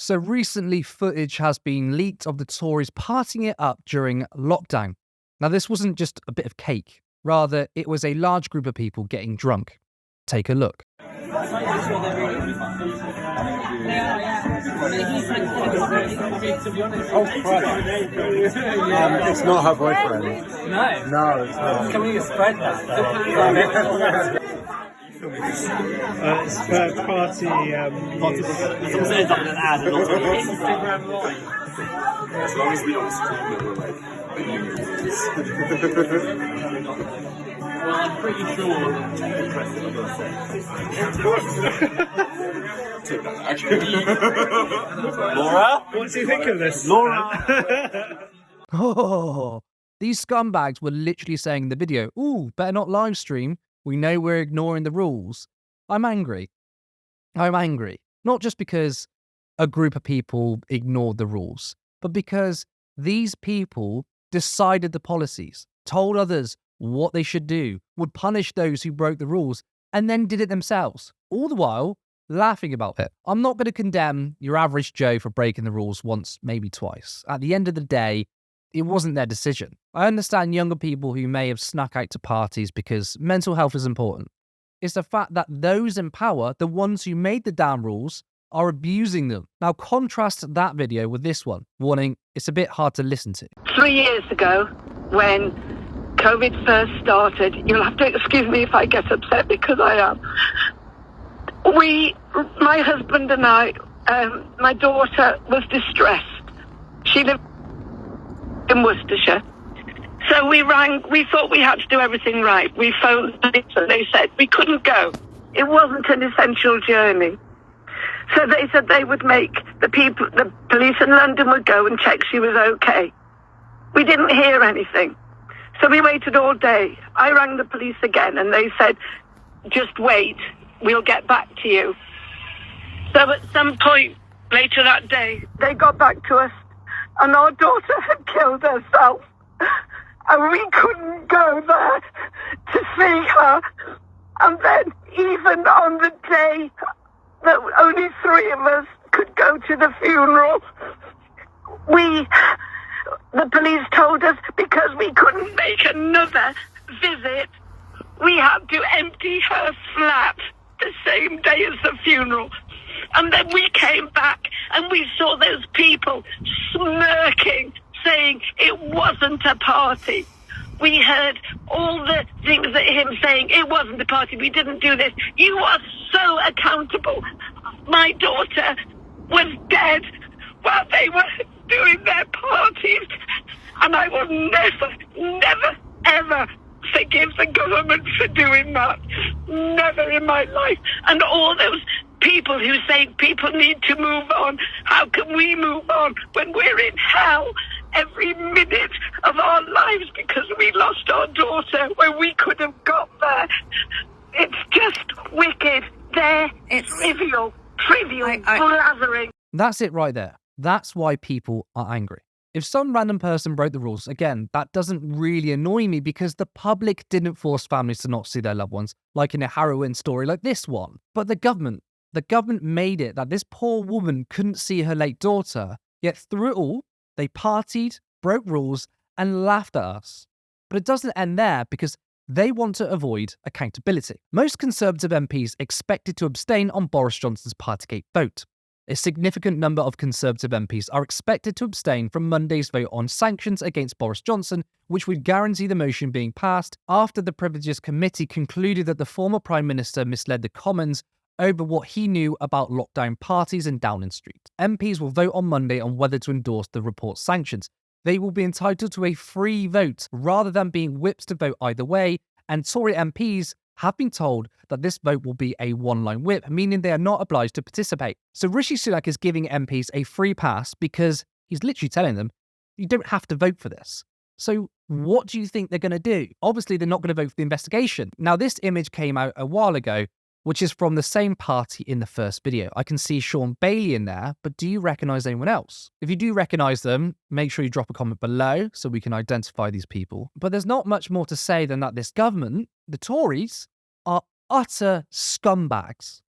So recently, footage has been leaked of the Tories partying it up during lockdown. Now, this wasn't just a bit of cake. Rather, it was a large group of people getting drunk. Take a look. It's not her boyfriend. No, it's not. Can we spread that? It's third party. It's also like an ad and also Instagram Live. As long as we don't scream that we're like. Well, I'm pretty sure the press is going to say. Take that actually. Laura? What do you think of this? Laura? Oh, these scumbags were literally saying in the video, "Ooh, better not live stream. We know we're ignoring the rules." I'm angry. I'm angry. Not just because a group of people ignored the rules, but because these people decided the policies, told others what they should do, would punish those who broke the rules, and then did it themselves, all the while laughing about it. I'm not going to condemn your average Joe for breaking the rules once, maybe twice. At the end of the day, it wasn't their decision. I understand younger people who may have snuck out to parties because mental health is important. It's the fact that those in power, the ones who made the damn rules, are abusing them. Now contrast that video with this one. Warning, it's a bit hard to listen to. 3 years ago, when COVID first started, you'll have to excuse me if I get upset because I am. My husband and I, my daughter was distressed. She lived in Worcestershire. So we thought we had to do everything right. We phoned the police and they said we couldn't go. It wasn't an essential journey. So they said they would make the police in London would go and check she was okay. We didn't hear anything. So we waited all day. I rang the police again and they said, just wait, we'll get back to you. So at some point later that day, they got back to us and our daughter had killed herself. And we couldn't go there to see her. And then even on the day that only 3 of us could go to the funeral, the police told us because we couldn't make another visit, we had to empty her flat the same day as the funeral. And then we came back and we saw those people smirking, saying it wasn't a party. We heard all the things that him saying, it wasn't a party, we didn't do this. You are so accountable. My daughter was dead while they were doing their parties. And I will never, never, ever forgive the government for doing that. Never in my life. And all those people who say people need to move on. How can we move on when we're in hell every minute of our lives because we lost our daughter when we could have got there? It's just wicked. It's trivial, blathering. That's it right there. That's why people are angry. If some random person broke the rules, again, that doesn't really annoy me because the public didn't force families to not see their loved ones, like in a harrowing story like this one. But the government made it that this poor woman couldn't see her late daughter, yet through it all, they partied, broke rules, and laughed at us. But it doesn't end there because they want to avoid accountability. Most Conservative MPs expected to abstain on Boris Johnson's Partygate vote. A significant number of Conservative MPs are expected to abstain from Monday's vote on sanctions against Boris Johnson, which would guarantee the motion being passed after the Privileges Committee concluded that the former Prime Minister misled the Commons over what he knew about lockdown parties in Downing Street. MPs will vote on Monday on whether to endorse the report's sanctions. They will be entitled to a free vote rather than being whipped to vote either way, and Tory MPs have been told that this vote will be a one-line whip, meaning they are not obliged to participate. So Rishi Sunak is giving MPs a free pass because he's literally telling them, you don't have to vote for this. So what do you think they're going to do? Obviously, they're not going to vote for the investigation. Now, this image came out a while ago, which is from the same party in the first video. I can see Sean Bailey in there, but do you recognise anyone else? If you do recognise them, make sure you drop a comment below so we can identify these people. But there's not much more to say than that this government, the Tories, are utter scumbags.